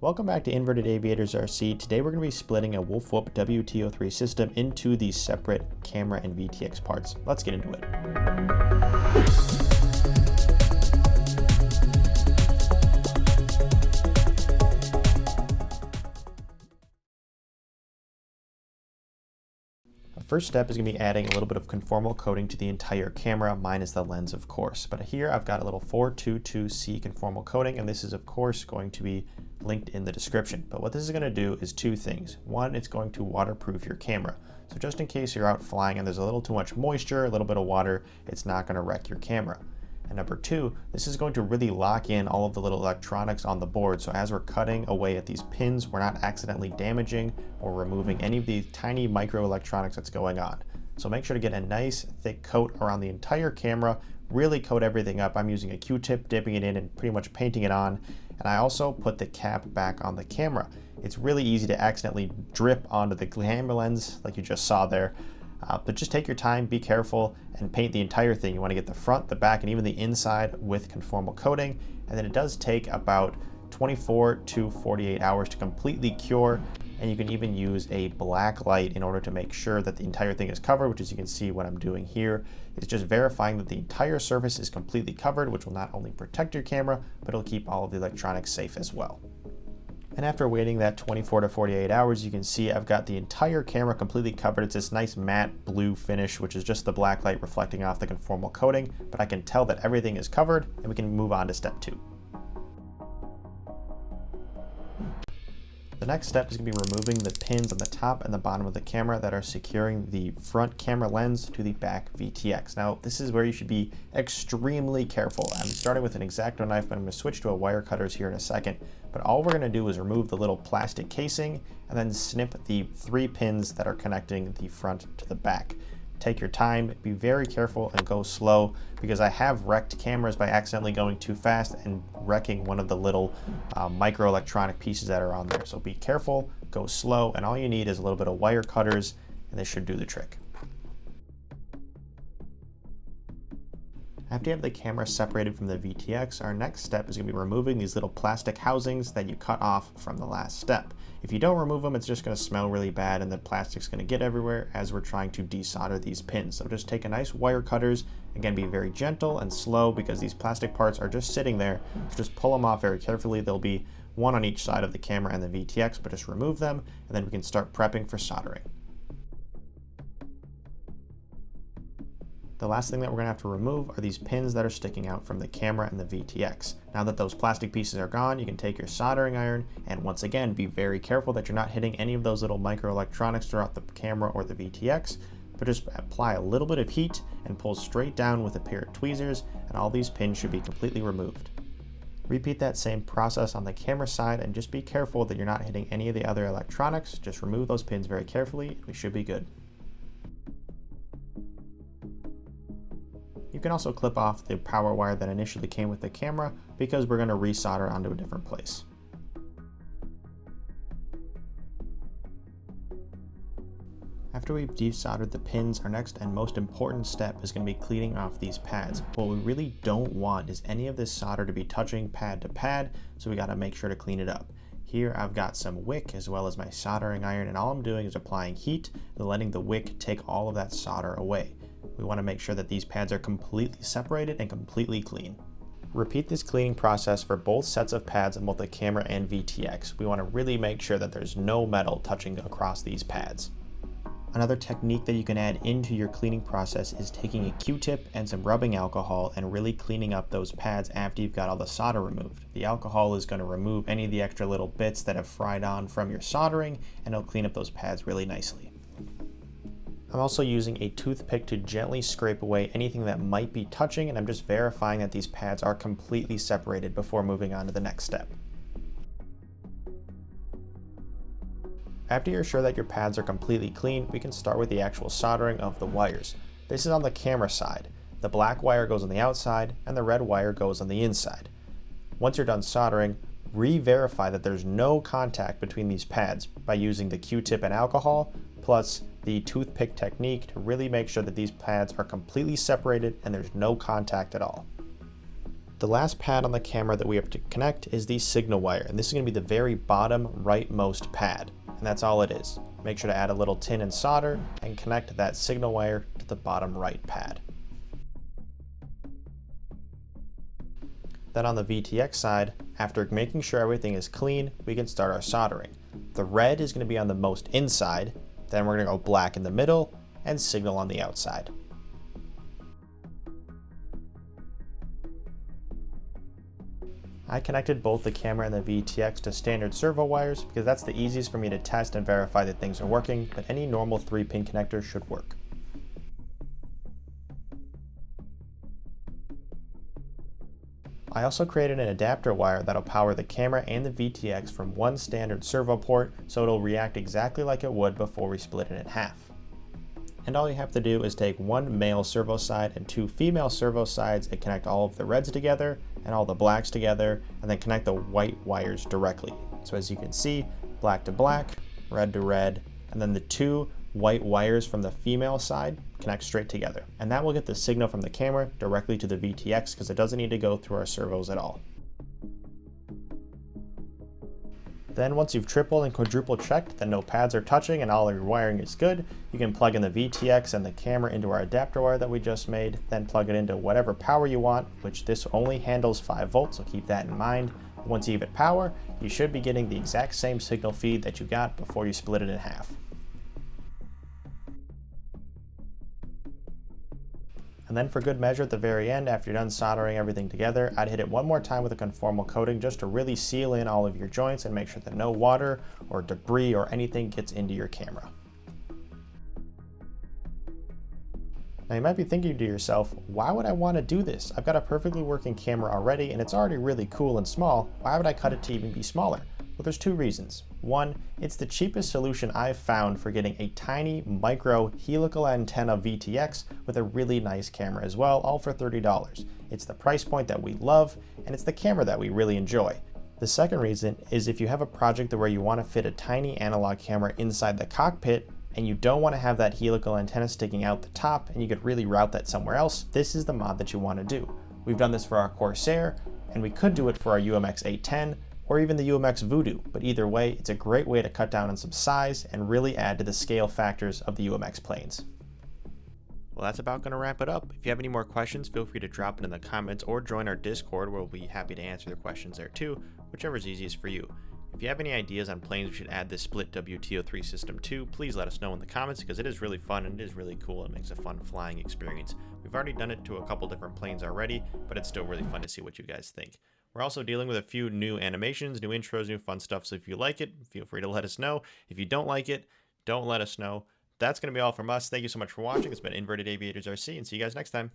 Welcome back to Inverted Aviators RC. Today we're going to be splitting a Wolfwhoop WT03 system into these separate camera and VTX parts. Let's get into it. First step is going to be adding a little bit of conformal coating to the entire camera, minus the lens of course. But here I've got a little 422C conformal coating, and this is of course going to be linked in the description. But what this is going to do is two things. One, it's going to waterproof your camera. So just in case you're out flying and there's a little too much moisture, a little bit of water, it's not going to wreck your camera. And number two, this is going to really lock in all of the little electronics on the board. So as we're cutting away at these pins, we're not accidentally damaging or removing any of the tiny micro electronics that's going on. So make sure to get a nice thick coat around the entire camera, really coat everything up. I'm using a Q-tip, dipping it in and pretty much painting it on. And I also put the cap back on the camera. It's really easy to accidentally drip onto the camera lens like you just saw there. But just take your time, be careful, and paint the entire thing. You want to get the front, the back, and even the inside with conformal coating. And then it does take about 24 to 48 hours to completely cure. And you can even use a black light in order to make sure that the entire thing is covered, which as you can see what I'm doing here is just verifying that the entire surface is completely covered, which will not only protect your camera, but it'll keep all of the electronics safe as well. And after waiting that 24 to 48 hours, you can see I've got the entire camera completely covered. It's this nice matte blue finish, which is just the black light reflecting off the conformal coating, but I can tell that everything is covered and we can move on to step 2. The next step is going to be removing the pins on the top and the bottom of the camera that are securing the front camera lens to the back VTX. Now, this is where you should be extremely careful. I'm starting with an X-Acto knife, but I'm going to switch to a wire cutters here in a second. But all we're going to do is remove the little plastic casing and then snip the 3 pins that are connecting the front to the back. Take your time, be very careful, and go slow, because I have wrecked cameras by accidentally going too fast and wrecking one of the little micro electronic pieces that are on there. So be careful, go slow, and all you need is a little bit of wire cutters, and this should do the trick. After you have the camera separated from the VTX, our next step is going to be removing these little plastic housings that you cut off from the last step. If you don't remove them, it's just going to smell really bad and the plastic's going to get everywhere as we're trying to desolder these pins. So just take a nice wire cutters, again be very gentle and slow because these plastic parts are just sitting there. So just pull them off very carefully. There'll be one on each side of the camera and the VTX, but just remove them and then we can start prepping for soldering. The last thing that we're going to have to remove are these pins that are sticking out from the camera and the VTX. Now that those plastic pieces are gone, you can take your soldering iron and once again be very careful that you're not hitting any of those little micro electronics throughout the camera or the VTX, but just apply a little bit of heat and pull straight down with a pair of tweezers and all these pins should be completely removed. Repeat that same process on the camera side and just be careful that you're not hitting any of the other electronics. Just remove those pins very carefully and we should be good. You can also clip off the power wire that initially came with the camera because we're going to resolder onto a different place. After we've desoldered the pins, our next and most important step is going to be cleaning off these pads. What we really don't want is any of this solder to be touching pad to pad, so we got to make sure to clean it up. Here I've got some wick as well as my soldering iron, and all I'm doing is applying heat and letting the wick take all of that solder away. We want to make sure that these pads are completely separated and completely clean. Repeat this cleaning process for both sets of pads on both the camera and VTX. We want to really make sure that there's no metal touching across these pads. Another technique that you can add into your cleaning process is taking a Q-tip and some rubbing alcohol and really cleaning up those pads after you've got all the solder removed. The alcohol is going to remove any of the extra little bits that have fried on from your soldering and it'll clean up those pads really nicely. I'm also using a toothpick to gently scrape away anything that might be touching, and I'm just verifying that these pads are completely separated before moving on to the next step. After you're sure that your pads are completely clean, we can start with the actual soldering of the wires. This is on the camera side. The black wire goes on the outside and the red wire goes on the inside. Once you're done soldering, re-verify that there's no contact between these pads by using the Q-tip and alcohol, plus the toothpick technique to really make sure that these pads are completely separated and there's no contact at all. The last pad on the camera that we have to connect is the signal wire, and this is going to be the very bottom rightmost pad, and that's all it is. Make sure to add a little tin and solder and connect that signal wire to the bottom right pad. Then on the VTX side, after making sure everything is clean, we can start our soldering. The red is going to be on the most inside, then we're going to go black in the middle, and signal on the outside. I connected both the camera and the VTX to standard servo wires because that's the easiest for me to test and verify that things are working, but any normal 3-pin connector should work. I also created an adapter wire that'll power the camera and the VTX from one standard servo port, so it'll react exactly like it would before we split it in half. And all you have to do is take one male servo side and 2 female servo sides and connect all of the reds together and all the blacks together, and then connect the white wires directly. So as you can see, black to black, red to red, and then the 2 white wires from the female side connect straight together. And that will get the signal from the camera directly to the VTX because it doesn't need to go through our servos at all. Then once you've triple and quadruple checked that no pads are touching and all of your wiring is good, you can plug in the VTX and the camera into our adapter wire that we just made, then plug it into whatever power you want, which this only handles 5 volts, so keep that in mind. Once you give it power, you should be getting the exact same signal feed that you got before you split it in half. And then for good measure at the very end, after you're done soldering everything together, I'd hit it one more time with a conformal coating just to really seal in all of your joints and make sure that no water or debris or anything gets into your camera. Now you might be thinking to yourself, why would I want to do this? I've got a perfectly working camera already and it's already really cool and small. Why would I cut it to even be smaller? Well, there's 2 reasons. One, it's the cheapest solution I've found for getting a tiny micro helical antenna VTX with a really nice camera as well, all for $30. It's the price point that we love, and it's the camera that we really enjoy. The second reason is if you have a project where you want to fit a tiny analog camera inside the cockpit, and you don't want to have that helical antenna sticking out the top, and you could really route that somewhere else, this is the mod that you want to do. We've done this for our Corsair, and we could do it for our UMX 810, or even the UMX Voodoo, but either way, it's a great way to cut down on some size and really add to the scale factors of the UMX planes. Well, that's about going to wrap it up. If you have any more questions, feel free to drop it in the comments or join our Discord where we'll be happy to answer the questions there too, whichever is easiest for you. If you have any ideas on planes we should add this split WT03 system to, please let us know in the comments because it is really fun and it is really cool and makes a fun flying experience. We've already done it to a couple different planes already, but it's still really fun to see what you guys think. We're also dealing with a few new animations, new intros, new fun stuff, so if you like it, feel free to let us know. If you don't like it, don't let us know. That's going to be all from us. Thank you so much for watching. It's been Inverted Aviators RC, and see you guys next time.